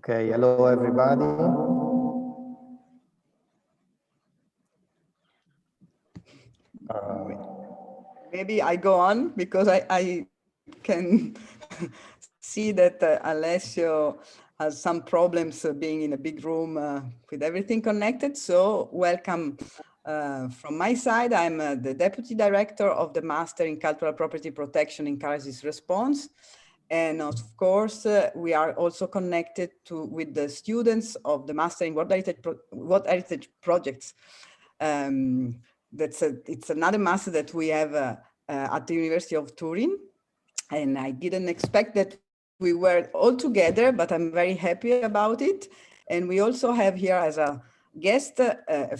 Okay, hello everybody. Maybe I go on because I can see that Alessio has some problems being in a big room with everything connected. So welcome from my side. I'm the Deputy Director of the Master in Cultural Property Protection in Crisis Response. And of course, we are also connected with the students of the Master in World Heritage Projects. It's another master that we have at the University of Turin. And I didn't expect that we were all together, but I'm very happy about it. And we also have here as a guest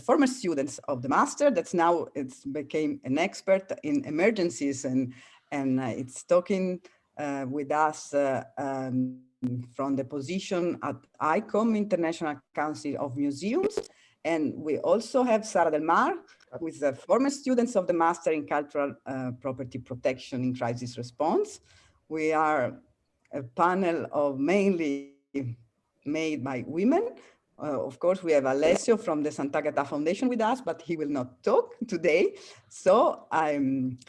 former students of the master that's now became an expert in emergencies and it's talking with us from the position at ICOM, International Council of Museums. And we also have Sara Del Mar, who is a former student of the Master in Cultural Property Protection in Crisis Response. We are a panel of mainly made by women. Of course, we have Alessio from the Sant'Agata Foundation with us, but he will not talk today. So I'm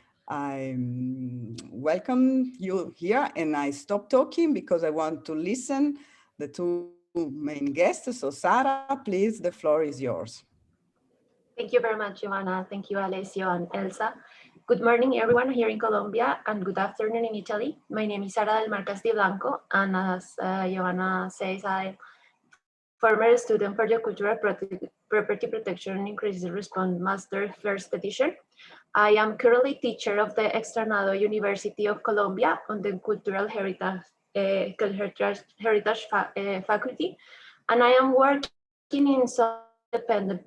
welcome you here, and I stop talking because I want to listen the two main guests. So Sara, please, the floor is yours. Thank you very much, Giovanna. Thank you, Alessio and Elsa. Good morning, everyone here in Colombia, and good afternoon in Italy. My name is Sara Del Mar Blanco, and as Giovanna says, I'm former student for the Cultural Property Protection in Crisis Response Master First Edition. I am currently teacher of the Externado University of Colombia on the Cultural Heritage Faculty, and I am working in some independent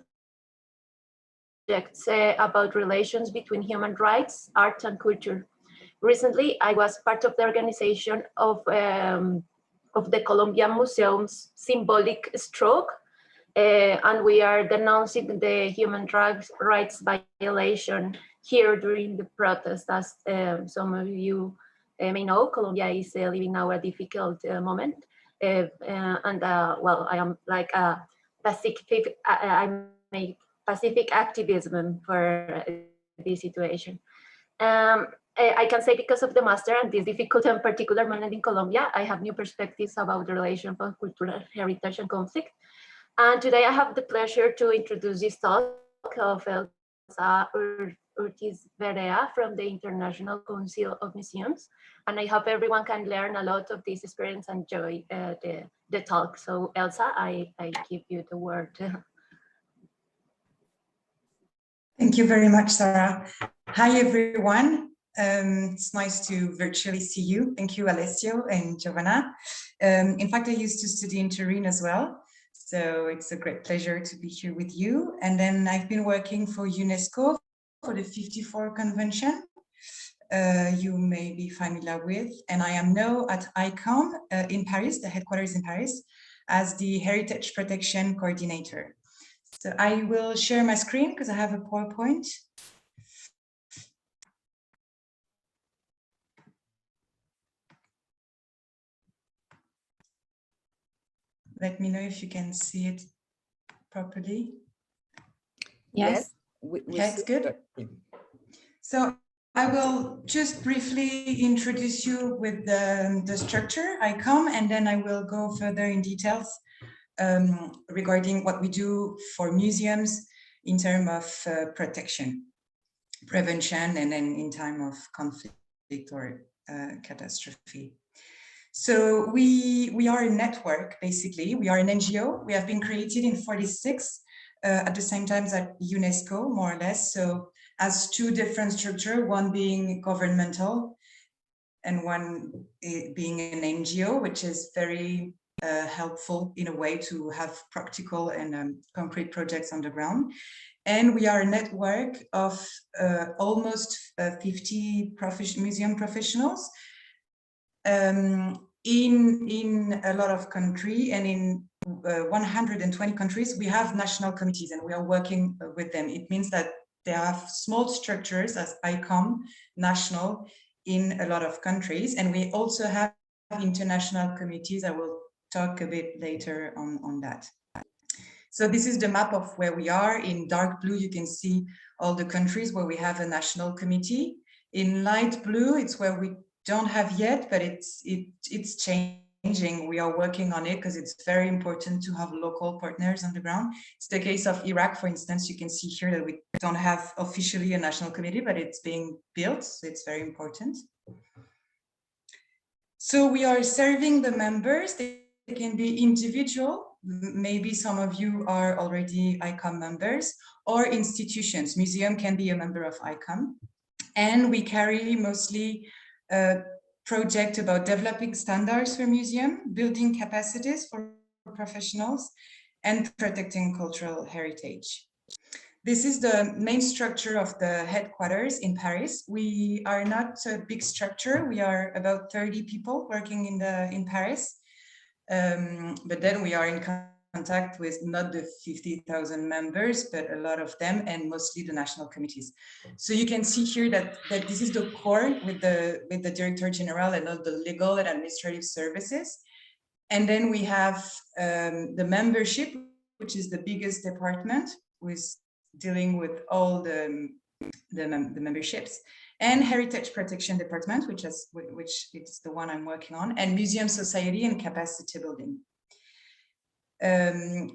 projects about relations between human rights, art, and culture. Recently, I was part of the organization of the Colombian Museum's symbolic stroke, and we are denouncing the human rights violation here during the protest. As some of you may know, Colombia is living now a difficult moment, well, I am like a Pacific activism for this situation. I can say because of the master and this difficult and particular moment in Colombia, I have new perspectives about the relation of cultural heritage and conflict. And today I have the pleasure to introduce this talk of Elsa Urtizverea from the International Council of Museums. And I hope everyone can learn a lot of this experience and enjoy the talk. So Elsa, I give you the word. Thank you very much, Sarah. Hi, everyone. It's nice to virtually see you. Thank you, Alessio and Giovanna. In fact, I used to study in Turin as well. So it's a great pleasure to be here with you. And then I've been working for UNESCO for the 54 convention. You may be familiar with. And I am now at ICOM in Paris, the headquarters in Paris, as the Heritage Protection Coordinator. So I will share my screen because I have a PowerPoint. Let me know if you can see it properly. Yes. Okay, it's good. So I will just briefly introduce you with the structure, ICOM, and then I will go further in details regarding what we do for museums in terms of protection, prevention, and then in time of conflict or catastrophe. So we are a network, basically. We are an NGO. We have been created in 1946 at the same time as UNESCO, more or less. So as two different structures, one being governmental and one being an NGO, which is very helpful in a way to have practical and concrete projects on the ground. And we are a network of almost 50 museum professionals in a lot of countries, and in 120 countries, we have national committees and we are working with them. It means that they have small structures as ICOM, national, in a lot of countries. And we also have international committees. I will talk a bit later on that. So this is the map of where we are. In dark blue, you can see all the countries where we have a national committee. In light blue, it's where we don't have yet, but it's changing. We are working on it because it's very important to have local partners on the ground. It's the case of Iraq, for instance. You can see here that we don't have officially a national committee, but it's being built, so it's very important. So we are serving the members. They can be individual. Maybe some of you are already ICOM members, or institutions. Museum can be a member of ICOM. And we carry mostly a project about developing standards for museum, building capacities for professionals, and protecting cultural heritage. This is the main structure of the headquarters in Paris. We are not a big structure. We are about 30 people working in Paris. But then we are in contact with not the 50,000 members, but a lot of them, and mostly the national committees. So you can see here that this is the core with the Director General and all the legal and administrative services. And then we have the membership, which is the biggest department, with dealing with all the memberships, and Heritage Protection Department, which is the one I'm working on, and Museum Society and Capacity Building.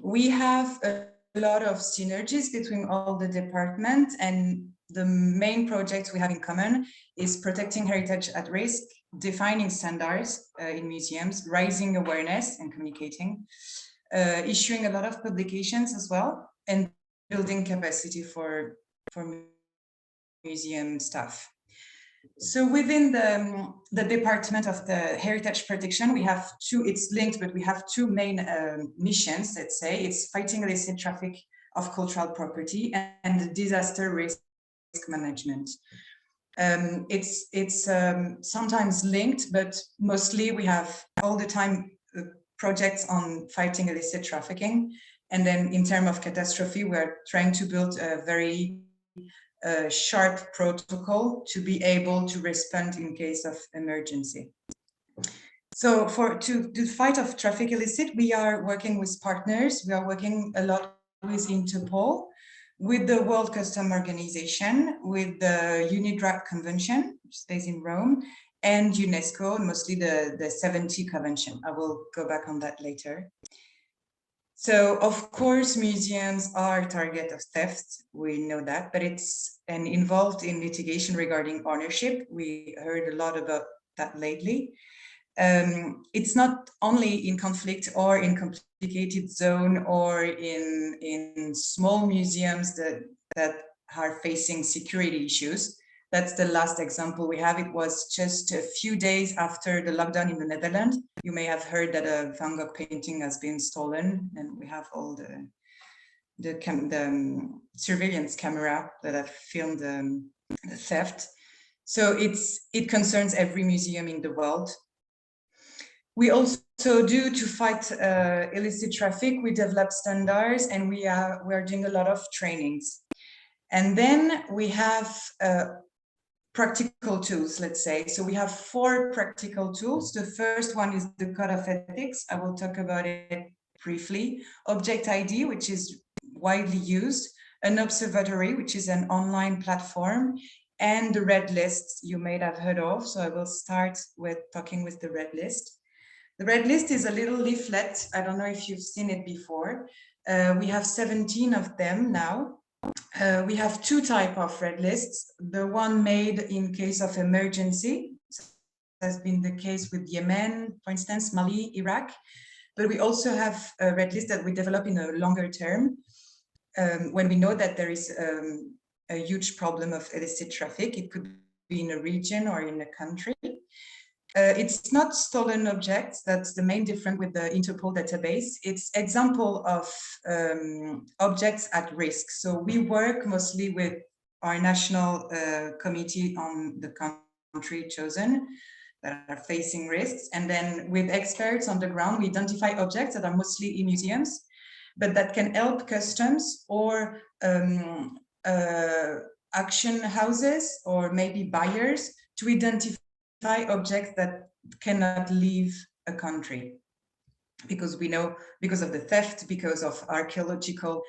We have a lot of synergies between all the departments, and the main projects we have in common is protecting heritage at risk, defining standards in museums, raising awareness and communicating, issuing a lot of publications as well, and building capacity for museum staff. So within the department of the heritage protection, we have two, it's linked, but we have two main missions, let's say. It's fighting illicit traffic of cultural property and disaster risk management. It's sometimes linked, but mostly we have all the time projects on fighting illicit trafficking. And then in terms of catastrophe, we're trying to build a very sharp protocol to be able to respond in case of emergency. So to fight of traffic illicit, we are working with partners. We are working a lot with Interpol, with the World Customs Organization, with the UNIDROIT Convention, which is based in Rome, and UNESCO, mostly the 70 Convention. I will go back on that later. So, of course, museums are target of theft. We know that, but it's involved in litigation regarding ownership. We heard a lot about that lately. It's not only in conflict or in complicated zone or in small museums that are facing security issues. That's the last example we have. It was just a few days after the lockdown in the Netherlands. You may have heard that a Van Gogh painting has been stolen, and we have all the surveillance camera that have filmed the theft. So it concerns every museum in the world. We also do to fight illicit traffic. We develop standards, and we are doing a lot of trainings. And then we have practical tools, let's say. So we have 4 practical tools. The first one is the Code of Ethics. I will talk about it briefly. Object ID, which is widely used. An observatory, which is an online platform. And the red list you may have heard of. So I will start with talking with the red list. The red list is a little leaflet. I don't know if you've seen it before. We have 17 of them now. We have 2 types of red lists. The one made in case of emergency, has been the case with Yemen, for instance, Mali, Iraq. But we also have a red list that we develop in a longer term when we know that there is a huge problem of illicit traffic. It could be in a region or in a country. It's not stolen objects. That's the main difference with the Interpol database. It's example of objects at risk. So we work mostly with our national committee on the country chosen that are facing risks. And then with experts on the ground, we identify objects that are mostly in museums, but that can help customs or auction houses or maybe buyers to identify objects that cannot leave a country. because we know, because of the theft, because of archaeological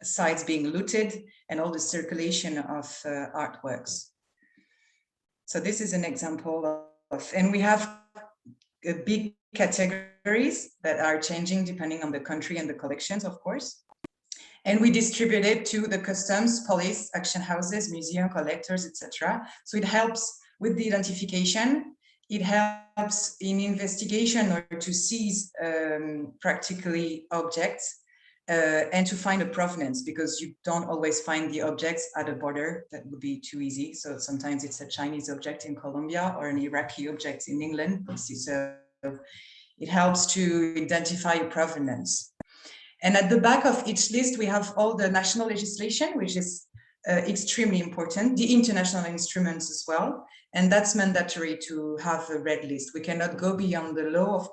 sites being looted, and all the circulation of artworks. So this is an example of, and we have big categories that are changing depending on the country and the collections, of course. And we distribute it to the customs, police, auction houses, museum collectors, etc. So it helps with the identification. It helps in investigation or to seize practically objects and to find a provenance, because you don't always find the objects at a border. That would be too easy. So sometimes it's a Chinese object in Colombia or an Iraqi object in England. So it helps to identify a provenance. And at the back of each list, we have all the national legislation, which is extremely important, the international instruments as well. And that's mandatory to have a red list. We cannot go beyond the law, of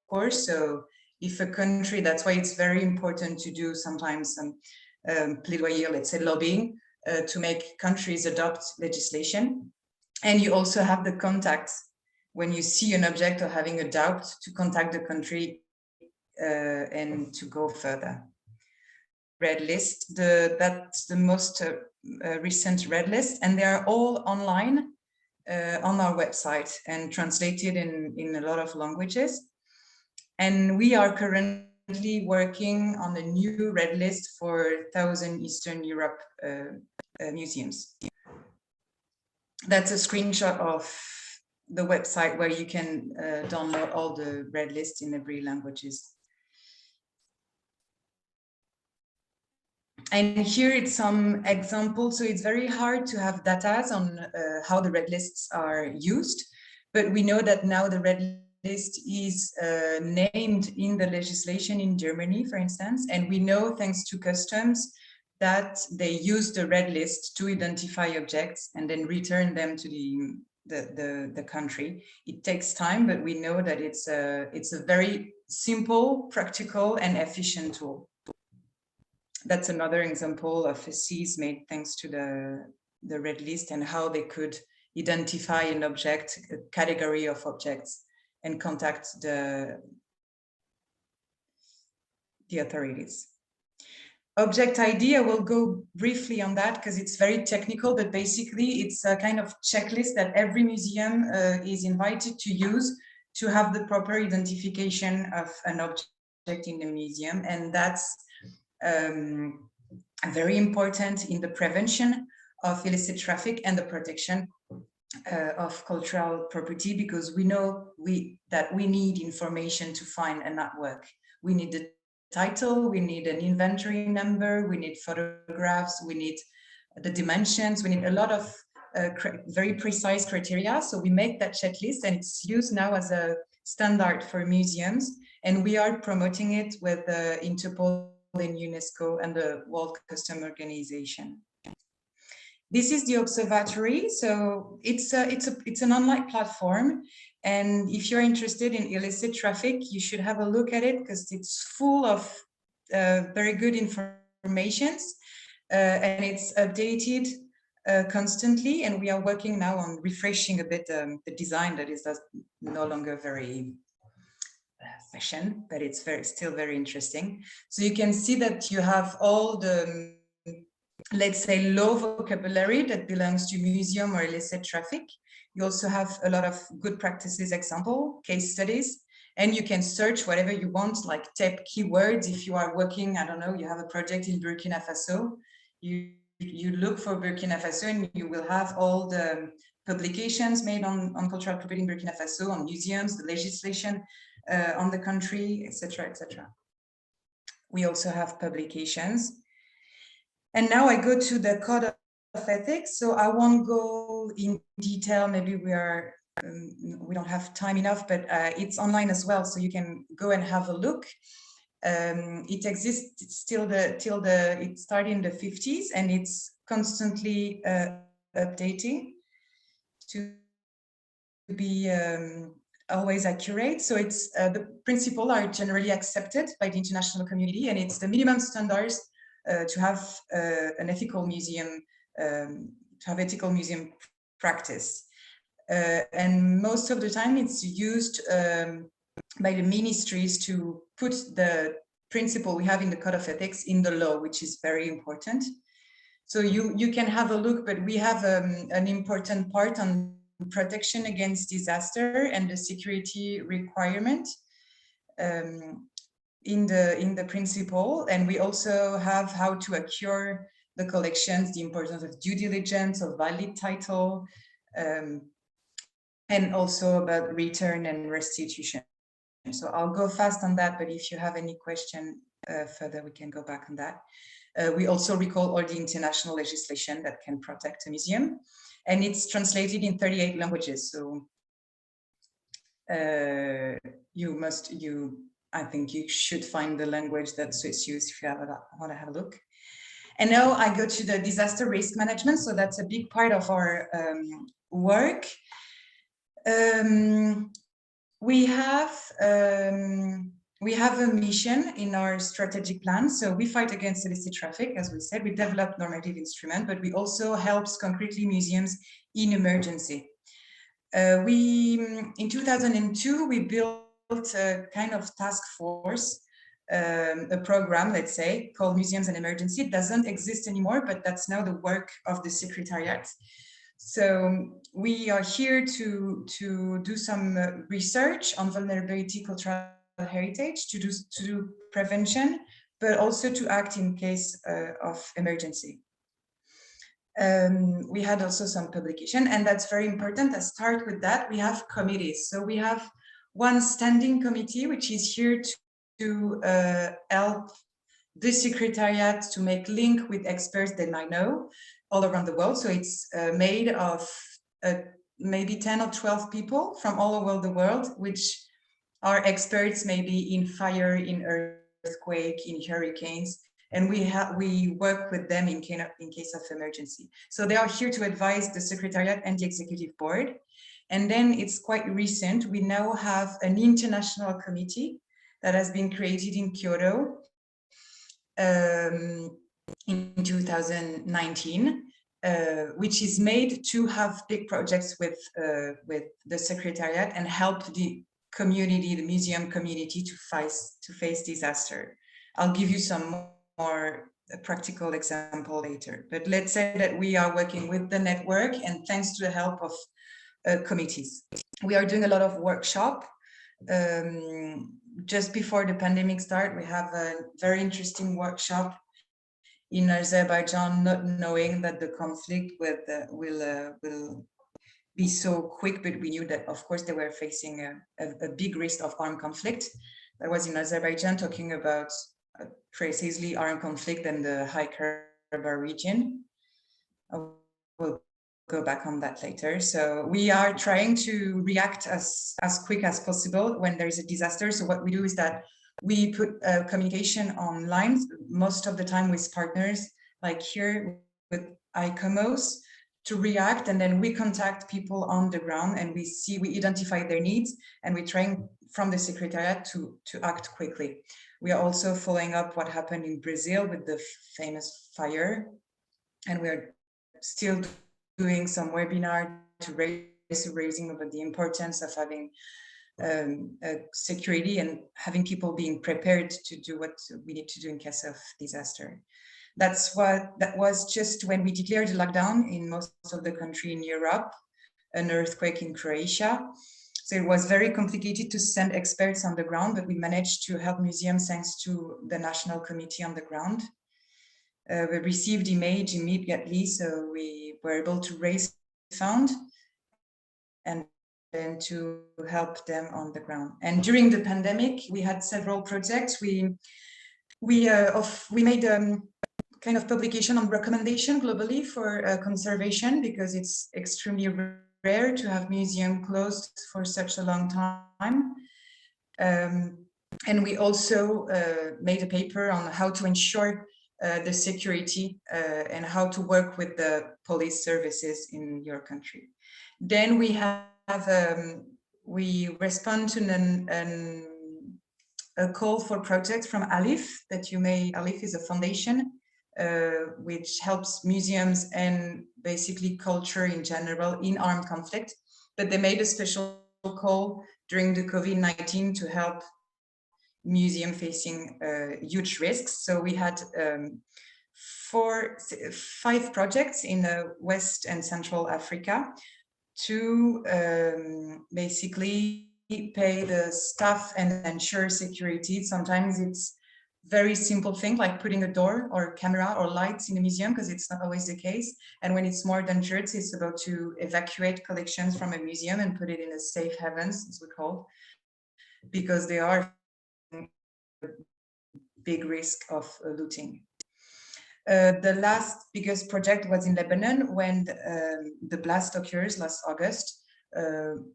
course. So if a country, that's why it's very important to do sometimes some plaidoyer, let's say lobbying, to make countries adopt legislation. And you also have the contacts when you see an object or having a doubt to contact the country and to go further. Red list, that's the most recent red list, and they are all online on our website and translated in a lot of languages. And we are currently working on a new red list for 1,000 Eastern Europe museums. That's a screenshot of the website where you can download all the red lists in every languages. And here it's some examples. So it's very hard to have data on how the red lists are used, but we know that now the red list is named in the legislation in Germany, for instance, and we know, thanks to customs, that they use the red list to identify objects and then return them to the country. It takes time, but we know that it's a very simple, practical, and efficient tool. That's another example of a seize made thanks to the red list and how they could identify an object, a category of objects, and contact the authorities. Object ID, I will go briefly on that because it's very technical, but basically it's a kind of checklist that every museum is invited to use to have the proper identification of an object in the museum. And that's very important in the prevention of illicit traffic and the protection of cultural property, because we know that we need information to find an artwork. We need the title, we need an inventory number, we need photographs, we need the dimensions, we need a lot of very precise criteria. So we make that checklist and it's used now as a standard for museums, and we are promoting it with Interpol and UNESCO and the World Customs Organization. This is the observatory. So it's an online platform, and if you're interested in illicit traffic, you should have a look at it because it's full of very good information, and it's updated constantly. And we are working now on refreshing a bit the design that is no longer very fashion, but it's still very interesting. So you can see that you have all the, let's say, low vocabulary that belongs to museum or illicit traffic. You also have a lot of good practices, example, case studies, and you can search whatever you want, like type keywords. If you are working, I don't know, you have a project in Burkina Faso, you look for Burkina Faso and you will have all the publications made on cultural property in Burkina Faso, on museums, the legislation on the country, etc., etc. We also have publications. And now I go to the code of ethics. So I won't go in detail. Maybe we don't have time enough, but it's online as well, so you can go and have a look. It exists till it started in the 50s, and it's constantly updating to be always accurate. So it's the principles are generally accepted by the international community, and it's the minimum standards to have an ethical museum, to have ethical museum practice. And most of the time it's used by the ministries to put the principle we have in the Code of Ethics in the law, which is very important. So you can have a look, but we have an important part on protection against disaster and the security requirement in the principle. And we also have how to accrue the collections, the importance of due diligence, of valid title, and also about return and restitution. So I'll go fast on that, but if you have any question further, we can go back on that. We also recall all the international legislation that can protect a museum, and it's translated in 38 languages. So I think you should find the language that suits you if you want to have a look. And now I go to the disaster risk management. So that's a big part of our work. We have a mission in our strategic plan. So we fight against illicit traffic, as we said. We develop normative instrument, but we also help concretely museums in emergency. In 2002, we built a kind of task force, a program, let's say, called Museums and Emergency. It doesn't exist anymore, but that's now the work of the Secretariat. So we are here to do some research on vulnerability, cultural heritage, to do prevention, but also to act in case of emergency. We had also some publication, and that's very important. I start with that. We have committees. So we have one standing committee, which is here to help the Secretariat to make link with experts they might know all around the world. So it's made of maybe 10 or 12 people from all over the world, which are experts maybe in fire, in earthquake, in hurricanes, and we work with them in case of emergency. So they are here to advise the Secretariat and the Executive Board. And then it's quite recent. We now have an international committee that has been created in Kyoto in 2019, which is made to have big projects with the Secretariat and help the community, the museum community, to face disaster. I'll give you some more practical example later, but let's say that we are working with the network, and thanks to the help of committees. We are doing a lot of workshop. Just before the pandemic start, we have a very interesting workshop in Azerbaijan, not knowing that the conflict will be so quick, but we knew that, of course, they were facing a big risk of armed conflict. That was in Azerbaijan, talking about precisely armed conflict in the High Karabakh region. We'll go back on that later. So we are trying to react as quick as possible when there is a disaster. So what we do is that we put communication online, most of the time with partners, like here with ICOMOS, to react, and then we contact people on the ground, and we identify their needs, and we try from the Secretariat to act quickly. We are also following up what happened in Brazil with the famous fire, and we're still doing some webinar to raising about the importance of having security and having people being prepared to do what we need to do in case of disaster. That was just when we declared the lockdown in most of the country in Europe, an earthquake in Croatia. So it was very complicated to send experts on the ground, but we managed to help museums thanks to the National Committee on the ground. We received image immediately, so we were able to raise funds and then to help them on the ground. And during the pandemic, we had several projects. We made kind of publication on recommendation globally for conservation, because it's extremely rare to have museum closed for such a long time. And we also made a paper on how to ensure the security and how to work with the police services in your country. Then we we respond to a call for projects from ALIF that ALIF is a foundation which helps museums and basically culture in general in armed conflict. But they made a special call during the COVID-19 to help museum facing huge risks. So we had 5 projects in West and Central Africa to basically pay the staff and ensure security. Sometimes it's very simple thing like putting a door or camera or lights in a museum, because it's not always the case. And when it's more dangerous, it's about to evacuate collections from a museum and put it in a safe havens, as we call, because they are big risk of looting. The last biggest project was in Lebanon when the blast occurs last August.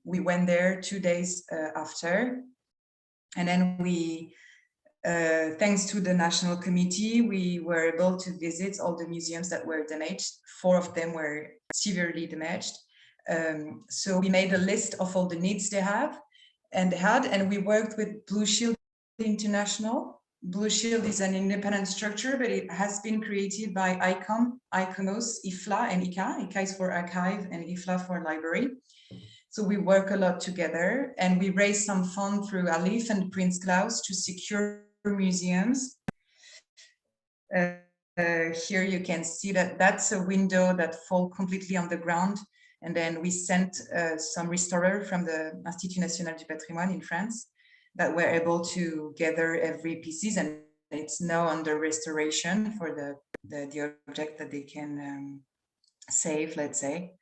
We went there 2 days after, and then we, thanks to the National Committee, we were able to visit all the museums that were damaged. 4 of them were severely damaged. So we made a list of all the needs they have and we worked with Blue Shield International. Blue Shield is an independent structure, but it has been created by ICOM, ICOMOS, IFLA, and ICA. ICA is for archive and IFLA for library. So we work a lot together, and we raised some funds through Alif and Prince Claus to secure museums. Here you can see that that's a window that falls completely on the ground. And then we sent some restorers from the Institut National du Patrimoine in France that were able to gather every pieces, and it's now under restoration for the object that they can save, let's say.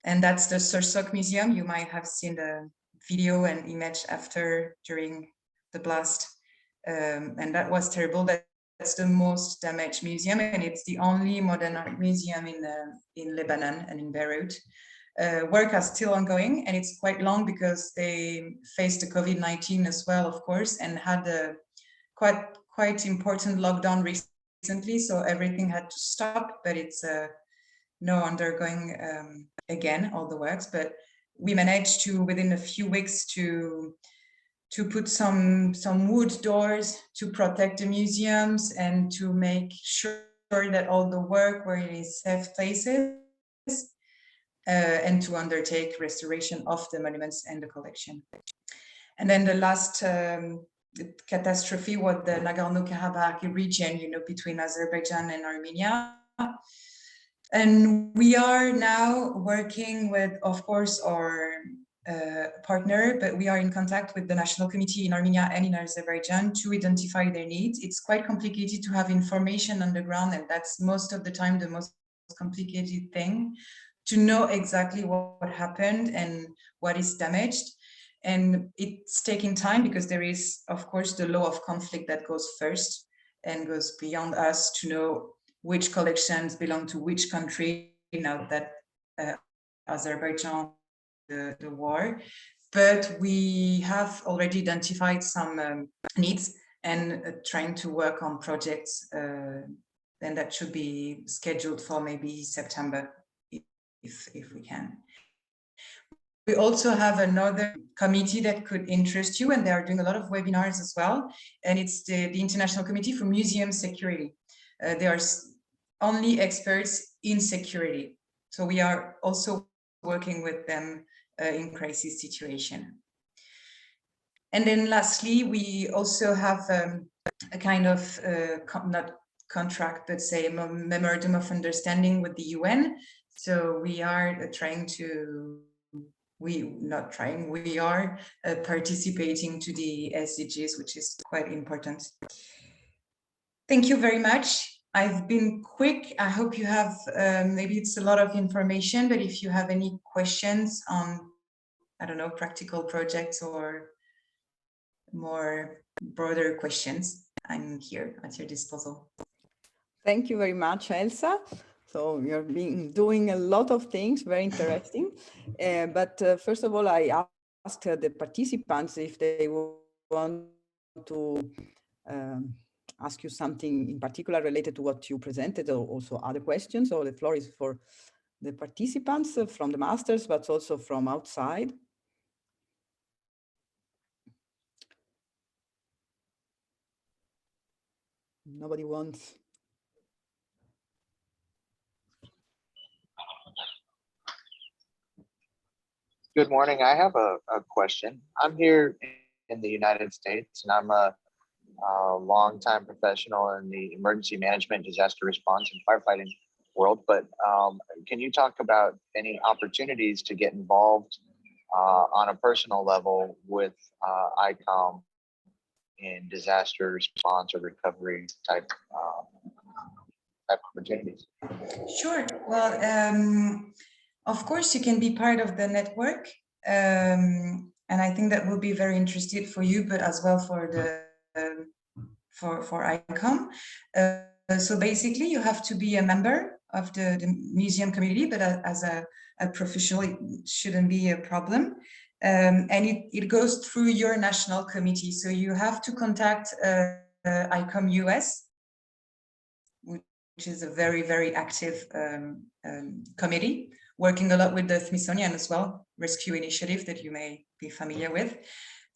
And that's the Sursok Museum. You might have seen the video and image after during the blast. And that was terrible. That's the most damaged museum, and it's the only modern art museum in Lebanon and in Beirut. Work is still ongoing, and it's quite long because they faced the COVID-19 as well, of course, and had a quite important lockdown recently, so everything had to stop, but it's now undergoing again all the works. But we managed to, within a few weeks, to put some wood doors to protect the museums and to make sure that all the work were in safe places, and to undertake restoration of the monuments and the collection. And then the last catastrophe was the Nagorno-Karabakh region, between Azerbaijan and Armenia. And we are now working with, of course, our partner, but we are in contact with the National Committee in Armenia and in Azerbaijan to identify their needs. It's quite complicated to have information on the ground, and that's most of the time the most complicated thing, to know exactly what happened and what is damaged. And it's taking time because there is, of course, the law of conflict that goes first and goes beyond us to know which collections belong to which country now that Azerbaijan the war. But we have already identified some needs and trying to work on projects, and that should be scheduled for maybe September if we can. We also have another committee that could interest you, and they are doing a lot of webinars as well, and it's the International Committee for Museum Security. They are only experts in security, so we are also working with them in crisis situation. And then lastly, we also have a kind of not contract, but say a memorandum of understanding with the UN. So we are trying to, we are participating to the SDGs, which is quite important. Thank you very much. I've been quick. I hope you have, maybe it's a lot of information, but if you have any questions on, I don't know, practical projects or more broader questions, I'm here at your disposal. Thank you very much, Elsa. So you're doing a lot of things, very interesting. But first of all, I asked the participants if they want to ask you something in particular related to what you presented, or also other questions. So the floor is for the participants from the masters, but also from outside. Nobody wants. Good morning. I have a question. I'm here in the United States, and I'm a longtime professional in the emergency management, disaster response, and firefighting world. But can you talk about any opportunities to get involved on a personal level with ICOM in disaster response or recovery type opportunities? Sure. Well, of course, you can be part of the network. And I think that will be very interesting for you, but as well for the for ICOM. So basically, you have to be a member of the museum community, but as a professional, it shouldn't be a problem. And it goes through your national committee. So you have to contact ICOM US, which is a very, very active committee, working a lot with the Smithsonian as well, rescue initiative that you may be familiar with.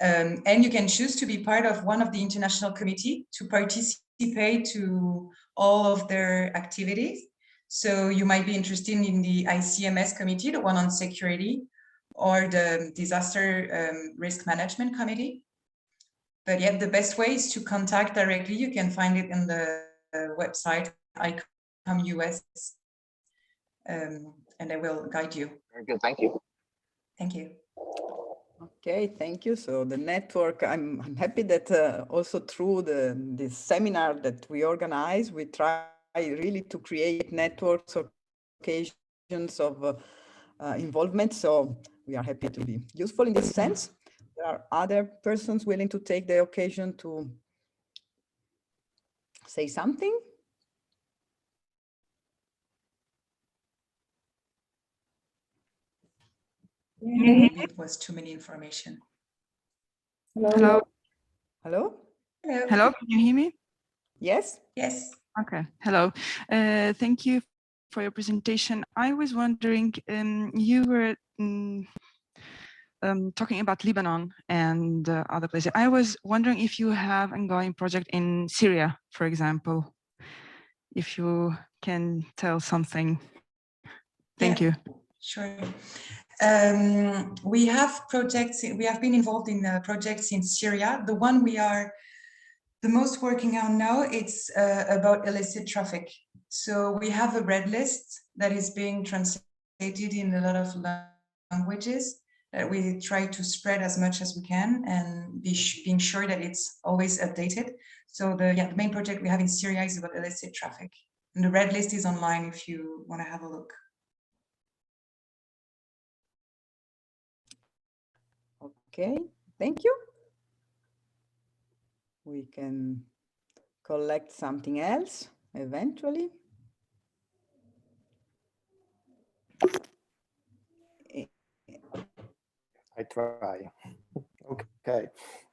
And you can choose to be part of one of the international committee to participate to all of their activities. So you might be interested in the ICMS committee, the one on security, or the disaster risk management committee. But yeah, the best way is to contact directly. You can find it in the website ICOM US, and I will guide you. Very good. Thank you. Thank you. Okay, thank you. So the network, I'm happy that also through this seminar that we organize, we try really to create networks or occasions of involvement. So we are happy to be useful in this sense. There are other persons willing to take the occasion to say something. Maybe it was too many information. Hello. Hello? Hello. Hello, can you hear me? Yes? Yes. Okay, hello. Thank you for your presentation. I was wondering, you were talking about Lebanon and other places. I was wondering if you have an ongoing project in Syria, for example, if you can tell something. Thank you. Sure. We have projects, we have been involved in projects in Syria. The one we are the most working on now, it's about illicit traffic. So we have a red list that is being translated in a lot of languages that we try to spread as much as we can and being sure that it's always updated. So the main project we have in Syria is about illicit traffic. And the red list is online if you want to have a look. Okay, thank you. We can collect something else eventually. I try.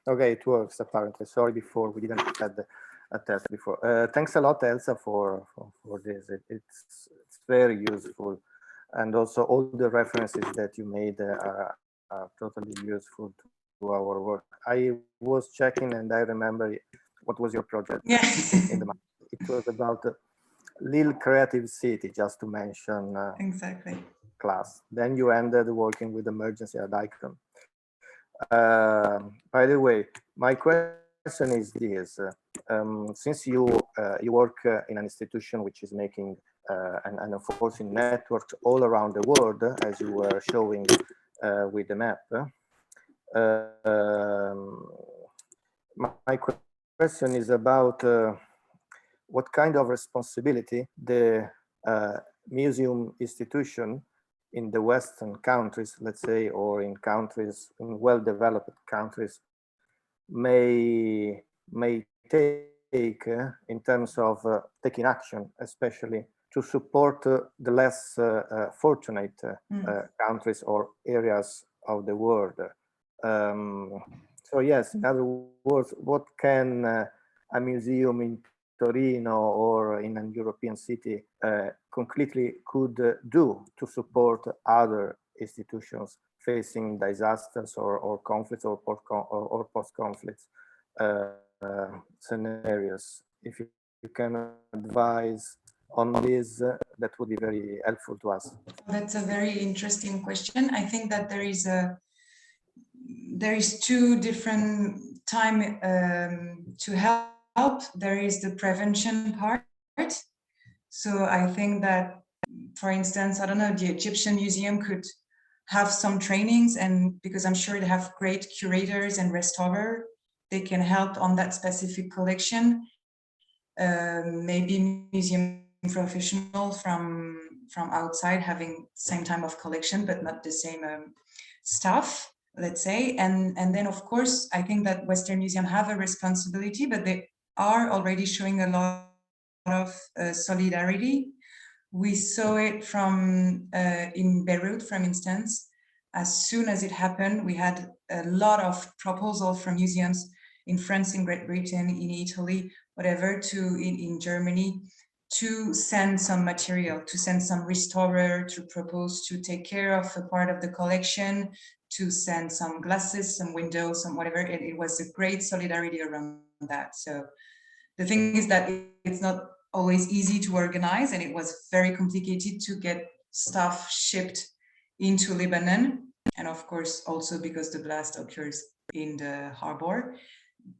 Okay, it works apparently. Sorry, before we didn't have a test before. Thanks a lot, Elsa, for this. It's very useful, and also all the references that you made are totally useful to our work. I was checking, and I remember what was your project in the mind. It was about Lille Creative City, just to mention. Exactly. Class. Then you ended working with emergency at ICOM. By the way, my question is this: since you work in an institution which is making and enforcing networks all around the world, as you were showing with the map, my question is about what kind of responsibility the museum institution in the Western countries, let's say, or in countries, in well-developed countries, may take in terms of taking action, especially to support the less fortunate countries or areas of the world. So yes, in other words, what can a museum in Torino or in a European city concretely could do to support other institutions facing disasters or conflicts or post-conflicts scenarios? If you can advise on this, that would be very helpful to us. That's a very interesting question. I think that there is two different time to help. There is the prevention part. So I think that, for instance, I don't know, the Egyptian Museum could have some trainings, and because I'm sure they have great curators and restorers, they can help on that specific collection. Maybe museum professional from outside having same type of collection, but not the same stuff, let's say. And then, of course, I think that Western Museum have a responsibility, but they are already showing a lot of solidarity. We saw it from in Beirut, for instance. As soon as it happened, we had a lot of proposals from museums in France, in Great Britain, in Italy, whatever, in Germany, to send some material, to send some restorer, to propose to take care of a part of the collection, to send some glasses, some windows, some whatever. It was a great solidarity around that. So the thing is that it's not always easy to organize, and it was very complicated to get stuff shipped into Lebanon. And of course, also because the blast occurs in the harbor.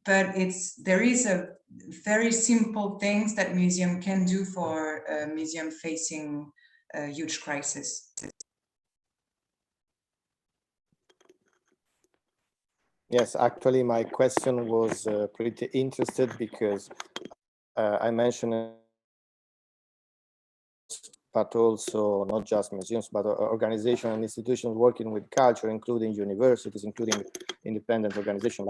But there is a very simple things that museum can do for a museum facing a huge crisis. Yes, actually, my question was pretty interested because I mentioned, but also not just museums, but organizations and institutions working with culture, including universities, including independent organizations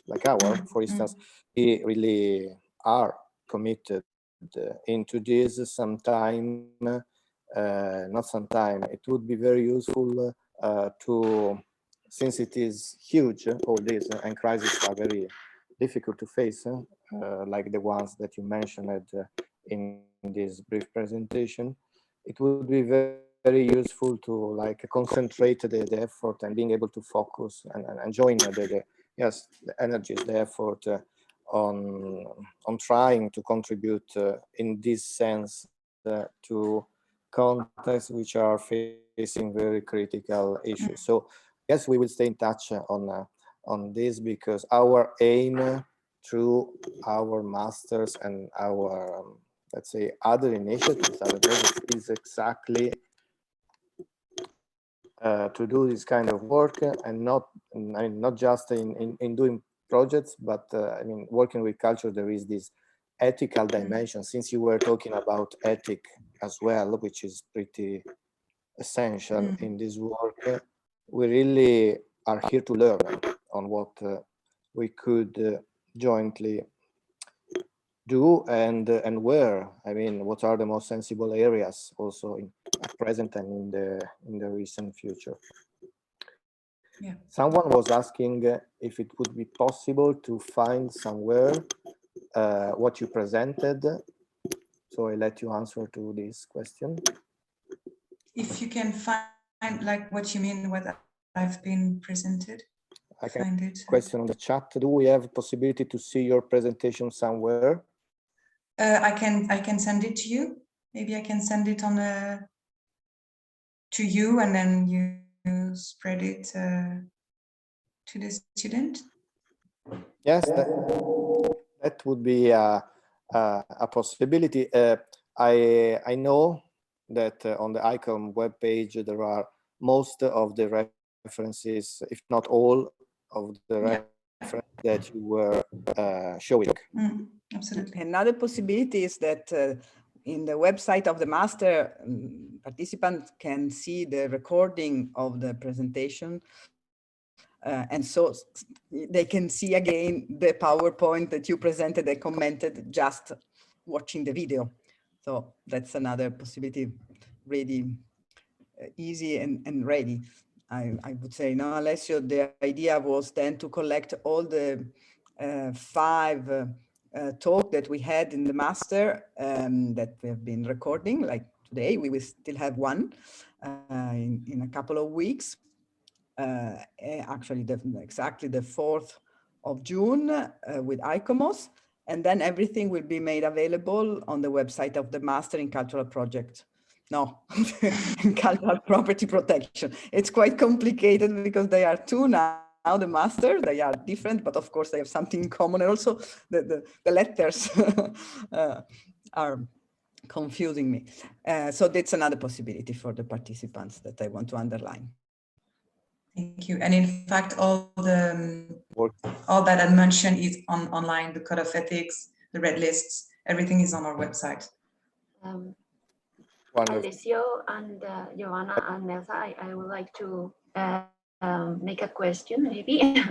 like ours, for instance. We really are committed into this sometime, not sometime. It would be very useful since it is huge, all this, and crises are very difficult to face, like the ones that you mentioned in this brief presentation. It would be very, very useful to concentrate the effort and being able to focus and join the energies, the effort on trying to contribute in this sense to contexts which are facing very critical issues. So yes, we will stay in touch on this, because our aim through our masters and our let's say other initiatives, is exactly to do this kind of work, and not just in doing projects, but I mean, working with culture. There is this ethical dimension, since you were talking about ethic as well, which is pretty essential in this work. We really are here to learn on what we could jointly do, and where. I mean, what are the most sensible areas also at present and in the recent future. Yeah. Someone was asking if it would be possible to find somewhere what you presented. So I let you answer to this question. If you can find like what you mean, what I've been presented. I can find it. Question on the chat. Do we have possibility to see your presentation somewhere? I can send it to you. Maybe I can send it on to you, and then you spread it to the student. Yes, that would be a possibility. I know that on the ICOM webpage there are most of the references, if not all of the references that you were showing. Absolutely. Another possibility is that in the website of the master, participants can see the recording of the presentation. And so they can see again the PowerPoint that you presented and commented just watching the video. So that's another possibility, really easy and ready. I would say, no, Alessio, the idea was then to collect all the 5 talk that we had in the master that we have been recording. Like today, we will still have one in a couple of weeks. Actually, exactly the 4th of June with ICOMOS, and then everything will be made available on the website of the Master in Cultural Project No, cultural property protection. It's quite complicated because they are two now. The masters, they are different, but of course they have something in common. And also the letters are confusing me. So that's another possibility for the participants that I want to underline. Thank you. And in fact, all that I mentioned is online, the code of ethics, the red lists, everything is on our website. Alessio and Giovanna and Elsa, I would like to make a question maybe.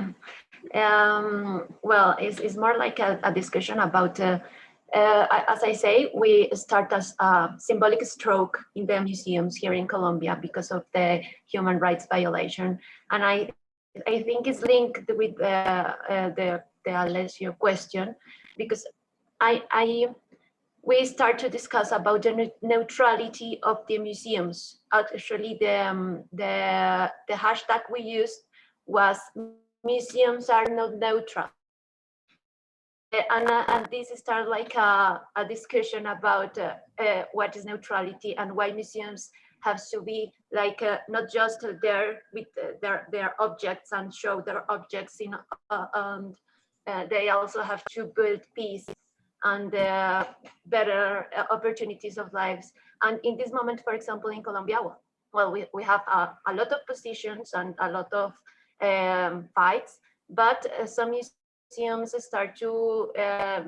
Well, it's more like a discussion about, as I say, we start as a symbolic stroke in the museums here in Colombia because of the human rights violation. And I think it's linked with the Alessio question, because we start to discuss about the neutrality of the museums. Actually, the hashtag we used was "museums are not neutral," and this started like a discussion about what is neutrality and why museums have to be like not just there with their objects and show their objects in, and they also have to build peace and better opportunities of lives. And in this moment, for example, in Colombia, well, we have a lot of positions and a lot of fights, but some museums start to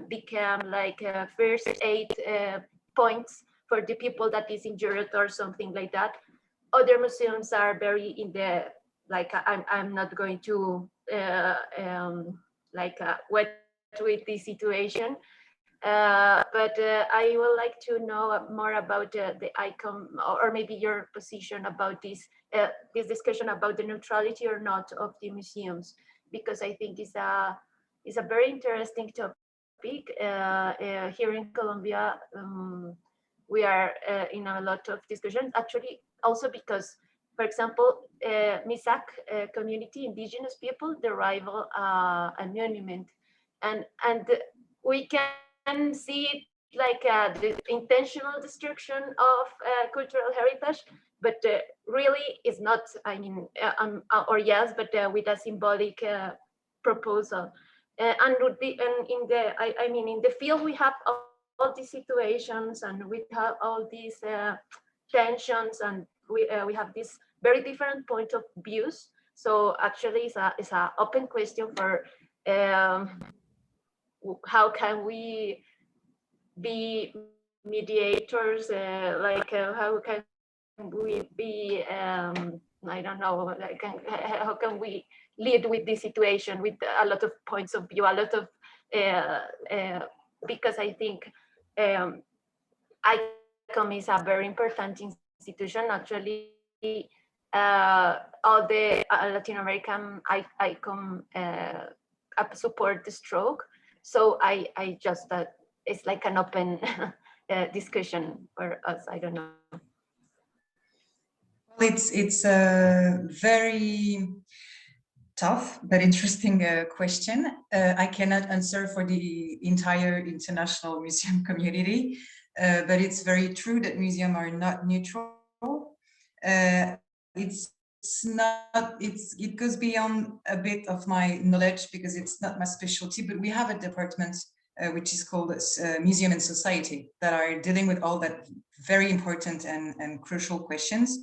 become like first aid points for the people that is injured or something like that. Other museums are very in the, like, I'm not going to wet with the situation. But I would like to know more about the ICOM, or maybe your position about this discussion about the neutrality or not of the museums, because I think it's a very interesting topic. Here in Colombia, we are in a lot of discussions, actually, also because, for example, Misak community, indigenous people, derive a monument, and we can see it like the intentional destruction of cultural heritage, but really is not, I mean, or yes, but with a symbolic proposal. And would be, and in the, I mean, in the field we have all these situations, and we have all these tensions, and we have this very different point of views. So actually, it's a open question for how can we be mediators, how can we be, I don't know, like, how can we lead with this situation with a lot of points of view, a lot of, because I think ICOM is a very important institution. Actually, all the Latin American ICOM support the stroke. So I just, it's like an open discussion for us. I don't know. It's a very tough but interesting question. I cannot answer for the entire international museum community, but it's very true that museums are not neutral. It goes beyond a bit of my knowledge because it's not my specialty, but we have a department which is called Museum and Society that are dealing with all that very important and crucial questions.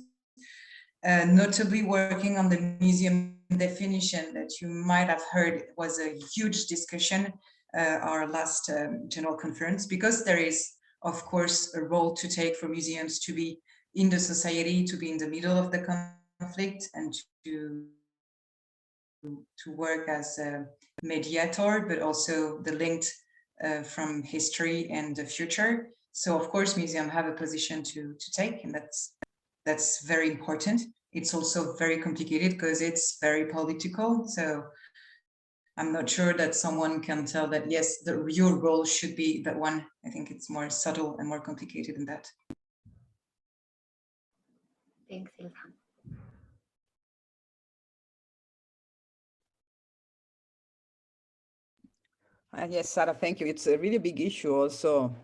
Notably working on the museum definition that you might have heard was a huge discussion our last general conference, because there is, of course, a role to take for museums to be in the society, to be in the middle of the conflict, and to work as a mediator, but also the link from history and the future. So of course, museums have a position to take, and that's very important. It's also very complicated because it's very political. So I'm not sure that someone can tell that, yes, your role should be that one. I think it's more subtle and more complicated than that. Thanks, Ilham. Yes, Sarah, thank you. It's a really big issue also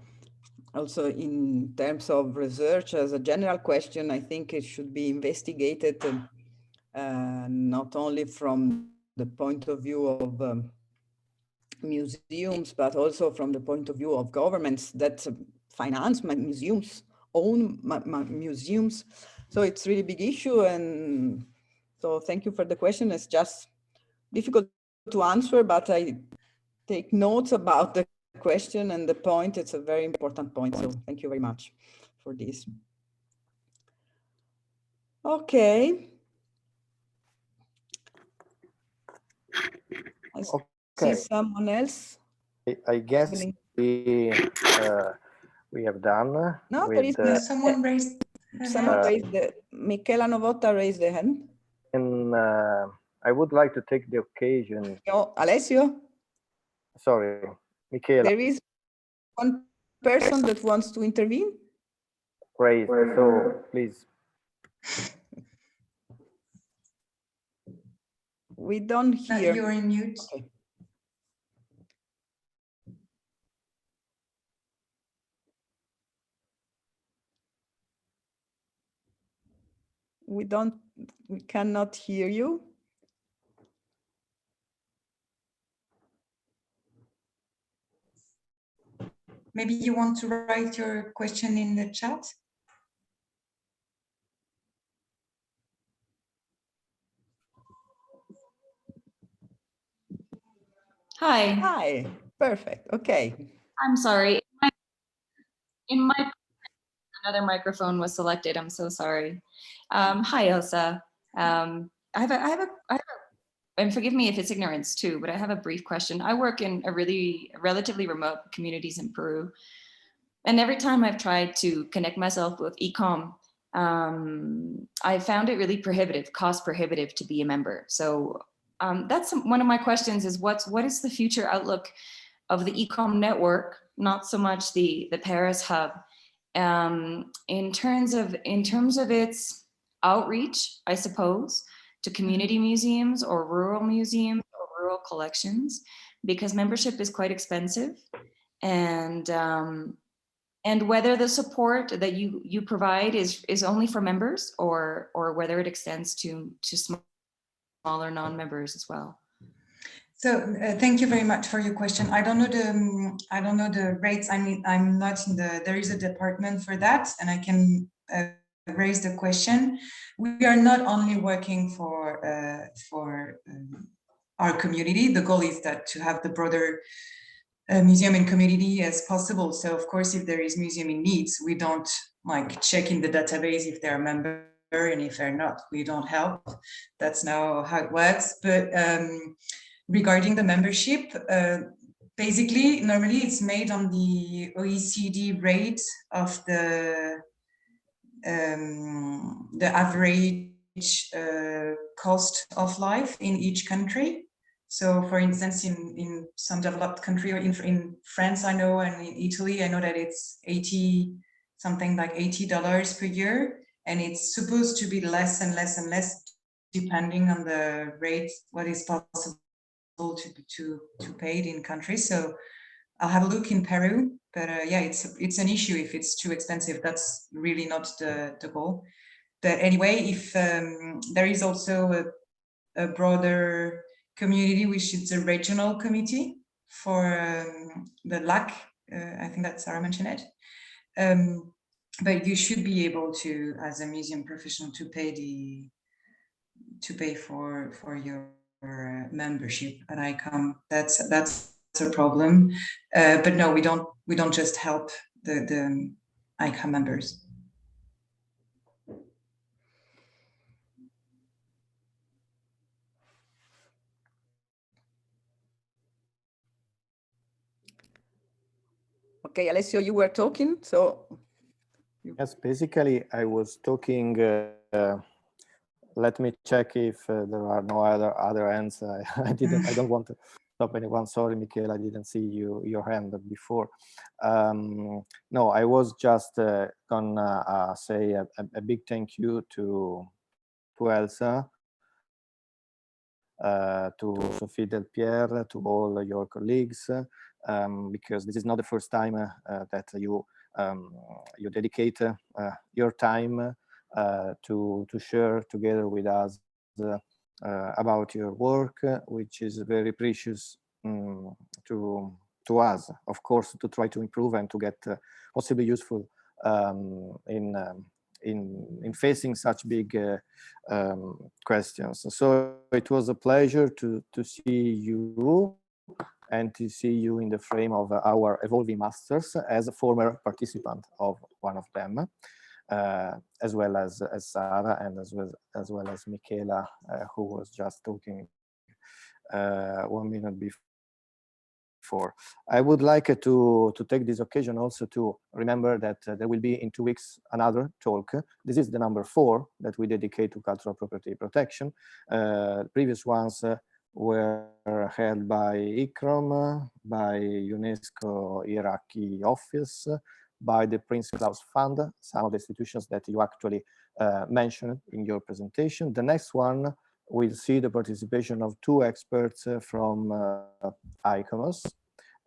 also in terms of research as a general question, I think it should be investigated not only from the point of view of museums, but also from the point of view of governments that finance museums, own museums. So it's really big issue. And so thank you for the question. It's just difficult to answer, but I take notes about the question and the point. It's a very important point. So thank you very much for this. Okay. I see someone else. I guess we have done. No, there is someone raised. Someone raised the Michela Novota raised the hand. And I would like to take the occasion. No, Alessio. Sorry, Michela. There is one person that wants to intervene. Raise, so please. We don't hear. You're in mute. Okay. We cannot hear you. Maybe you want to write your question in the chat. Hi. Hi. Perfect. Okay. I'm sorry. In my another microphone was selected. I'm so sorry. Hi, Elsa. I have a, and forgive me if it's ignorance too, but I have a brief question. I work in a relatively remote communities in Peru. And every time I've tried to connect myself with ICOM, I found it really cost prohibitive to be a member. So that's one of my questions is what is the future outlook of the ICOM network, not so much the Paris hub, in terms of its outreach, I suppose, to community museums or rural museums or rural collections, because membership is quite expensive, and whether the support that you provide is only for members or whether it extends to smaller non-members as well. So thank you very much for your question. I don't know the rates. I mean, I'm not in the. There is a department for that, and I can raise the question. We are not only working for our community. The goal is that to have the broader museum and community as possible. So of course, if there is museum in needs, we don't like check in the database if they're a member, and if they're not, we don't help. That's now how it works. But regarding the membership, basically, normally it's made on the OECD rate of the average cost of life in each country. So, for instance, in some developed country or in France, I know, and in Italy, I know that it's something like $80 per year, and it's supposed to be less and less and less depending on the rate, what is possible to pay it in countries. So I'll have a look in Peru, but yeah, it's an issue if it's too expensive. That's really not the goal. But anyway, if there is also a broader community, which is a regional committee for the LAC, I think that Sarah mentioned it. But you should be able to, as a museum professional, to pay for your membership at ICOM. That's a problem. But no, we don't just help the ICOM members. Okay, Alessio, you were talking, so. Yes, basically I was talking, let me check if there are no other hands. I don't want to stop anyone. Sorry, Michele, I didn't see your hand before. No, I was just gonna say a big thank you to Elsa, to Sophie Del Pierre, to all your colleagues, because this is not the first time that you you dedicate your time to share together with us about your work, which is very precious to us, of course, to try to improve and to get possibly useful in facing such big questions. So it was a pleasure to see you and to see you in the frame of our evolving masters as a former participant of one of them, as well as Sarah and as well as Michela, who was just talking 1 minute before. I would like to take this occasion also to remember that there will be in 2 weeks another talk. This is the number 4 that we dedicate to cultural property protection. Previous ones were held by ICOM, by UNESCO Iraqi office, by the Prince Claus Fund, some of the institutions that you actually mentioned in your presentation. The next one will see the participation of 2 experts from ICOMOS,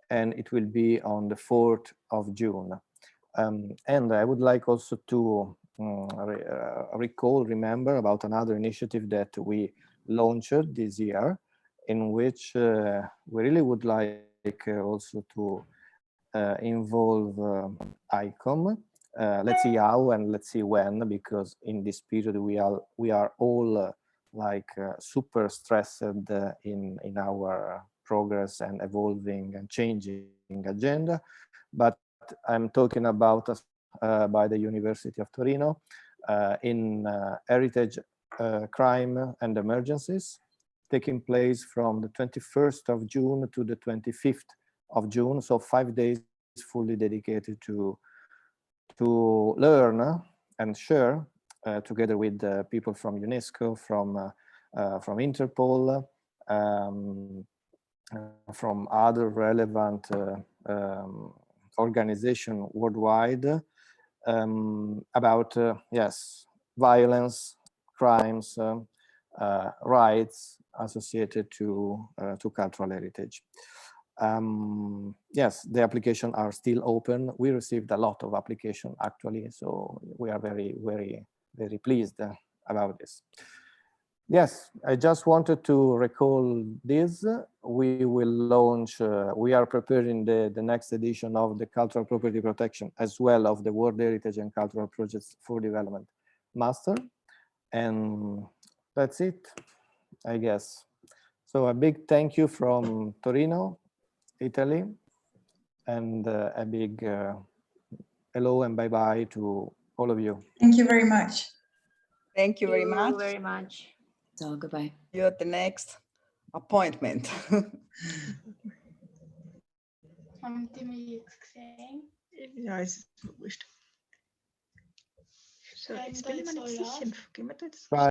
and it will be on the 4th of June. And I would like also to remember about another initiative that we launched this year, in which we really would like also to involve ICOM. Let's see how and let's see when, because in this period we are all super stressed in our progress and evolving and changing agenda. But I'm talking about by the University of Torino in heritage crime and emergencies, taking place from the 21st of June to the 25th of June. So 5 days fully dedicated to learn and share together with people from UNESCO, from Interpol, from other relevant organizations worldwide about violence, crimes, rights associated to cultural heritage. Yes, the applications are still open. We received a lot of applications actually, so we are very, very, very pleased about this. Yes, I just wanted to recall this. We will launch, we are preparing the next edition of the Cultural Property Protection, as well of the World Heritage and Cultural Projects for Development Master. And that's it, I guess. So a big thank you from Torino, Italy, and a big hello and bye-bye to all of you. Thank you very much. Thank you very Thank much. you very much. So goodbye. You at the next appointment. Haben die jetzt gesehen? Ja, es ist wurscht. So, jetzt bin ich mir nicht sicher. Gehen wir da jetzt?